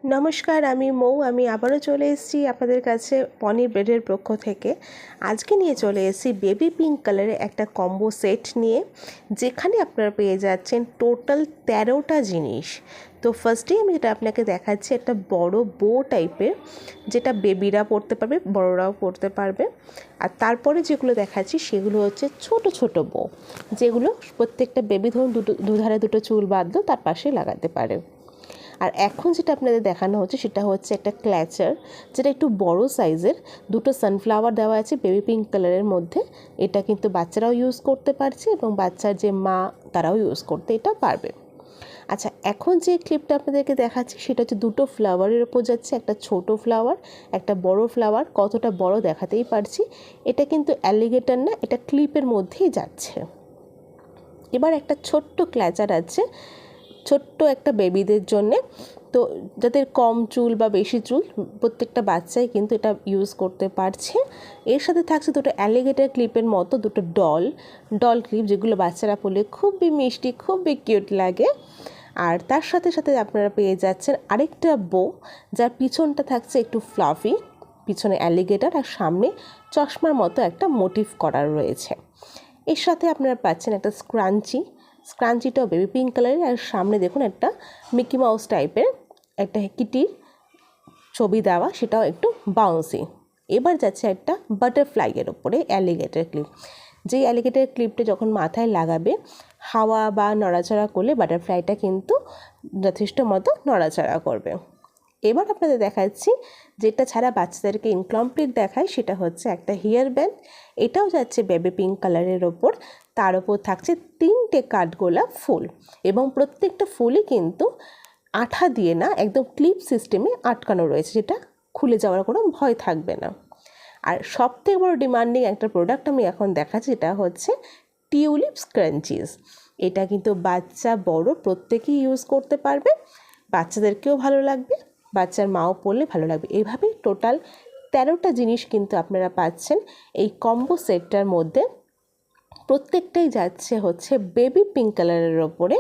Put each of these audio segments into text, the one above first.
নমস্কার, আমি মৌ। আমি আবারও চলে এসেছি আপনাদের কাছে পনির ব্রেডের পক্ষ থেকে। আজকে নিয়ে চলে এসেছি বেবি পিঙ্ক কালারের একটা কম্বো সেট নিয়ে, যেখানে আপনারা পেয়ে যাচ্ছেন টোটাল 13টা জিনিস। তো ফার্স্টেই আমি যেটা আপনাকে দেখাচ্ছি, একটা বড় বো টাইপের, যেটা বেবিরা পরতে পারবে, বড়রাও পরতে পারবে। আর তারপরে যেগুলো দেখাচ্ছি সেগুলো হচ্ছে ছোট ছোট বো, যেগুলো প্রত্যেকটা বেবি ধরুন দুধারে দুটো চুল বাঁধলো তার পাশে লাগাতে পারে। আর এখন যেটা আপনাদের দেখানো হচ্ছে সেটা হচ্ছে একটা ক্ল্যাচার, যেটা একটু বড় সাইজের। দুটো সানফ্লাওয়ার দেওয়া আছে বেবি পিঙ্ক কালারের মধ্যে। এটা কিন্তু বাচ্চারাও ইউজ করতে পারছে এবং বাচ্চার যে মা তারাও ইউজ করতে এটা পারবে। আচ্ছা, এখন যে ক্লিপটা আপনাদেরকে দেখাচ্ছি সেটা হচ্ছে দুটো ফ্লাওয়ারের ওপর যাচ্ছে, একটা ছোট ফ্লাওয়ার, একটা বড় ফ্লাওয়ার। কতটা বড় দেখাতেই পারছি। এটা কিন্তু অ্যালিগেটর না, এটা ক্লিপের মধ্যেই যাচ্ছে। এবার একটা ছোট্ট ক্ল্যাচার আছে ছোট্ট একটা বেবিদের জন্যে। তো যাদের কম চুল বা বেশি চুল, প্রত্যেকটা বাচ্চাই কিন্তু এটা ইউজ করতে পারছে। এর সাথে থাকছে দুটো অ্যালিগেটর ক্লিপের মতো দুটো ডল ক্লিপ, যেগুলো বাচ্চারা পরলে খুবই মিষ্টি, খুবই কিউট লাগে। আর তার সাথে সাথে আপনারা পেয়ে যাচ্ছেন আরেকটা বো, যার পিছনটা থাকছে একটু ফ্লাফি, পিছনে অ্যালিগেটর আর সামনে চশমার মতো একটা মোটিভ করা রয়েছে। এর সাথে আপনারা পাচ্ছেন একটা স্ক্রাঞ্চিটাও বেবি পিঙ্ক কালারের। আর সামনে দেখুন একটা মিকি মাউস টাইপের একটা কিটির ছবি দেওয়া, সেটাও একটু বাউন্সি। এবার যাচ্ছে একটা বাটারফ্লাইয়ের ওপরে অ্যালিগেটর ক্লিপ। যেই অ্যালিগেটর ক্লিপটা যখন মাথায় লাগাবে, হাওয়া বা নড়াচড়া করলে বাটারফ্লাইটা কিন্তু যথেষ্ট মতো নড়াচড়া করবে। এবার আপনাদের দেখাচ্ছি যেটা ছাড়া বাচ্চাদেরকে ইনকমপ্লিট দেখায়, সেটা হচ্ছে একটা হেয়ার ব্যান্ড। এটাও যাচ্ছে বেবি পিঙ্ক কালারের ওপর। তার ওপর থাকছে 3টে কাঠগোলাপ ফুল, এবং প্রত্যেকটা ফুলই কিন্তু আঠা দিয়ে না, একদম ক্লিপ সিস্টেমে আটকানো রয়েছে, যেটা খুলে যাওয়ার কোনো ভয় থাকবে না। আর সবথেকে বড় ডিমান্ডিং একটা প্রোডাক্ট আমি এখন দেখাচ্ছি, যেটা হচ্ছে টিউলিপ স্ক্রাঞ্চিজ। এটা কিন্তু বাচ্চা বড় প্রত্যেকেই ইউজ করতে পারবে, বাচ্চাদেরকেও ভালো লাগবে, বাচ্চার মাও পরলে ভালো লাগবে। এইভাবে টোটাল 13টা জিনিস কিন্তু আপনারা পাচ্ছেন এই কম্বো সেটটার মধ্যে। প্রত্যেকটাই যাচ্ছে হচ্ছে বেবি পিঙ্ক কালারের ওপরে।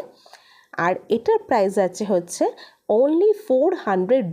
আর এটার প্রাইস যাচ্ছে হচ্ছে অনলি 400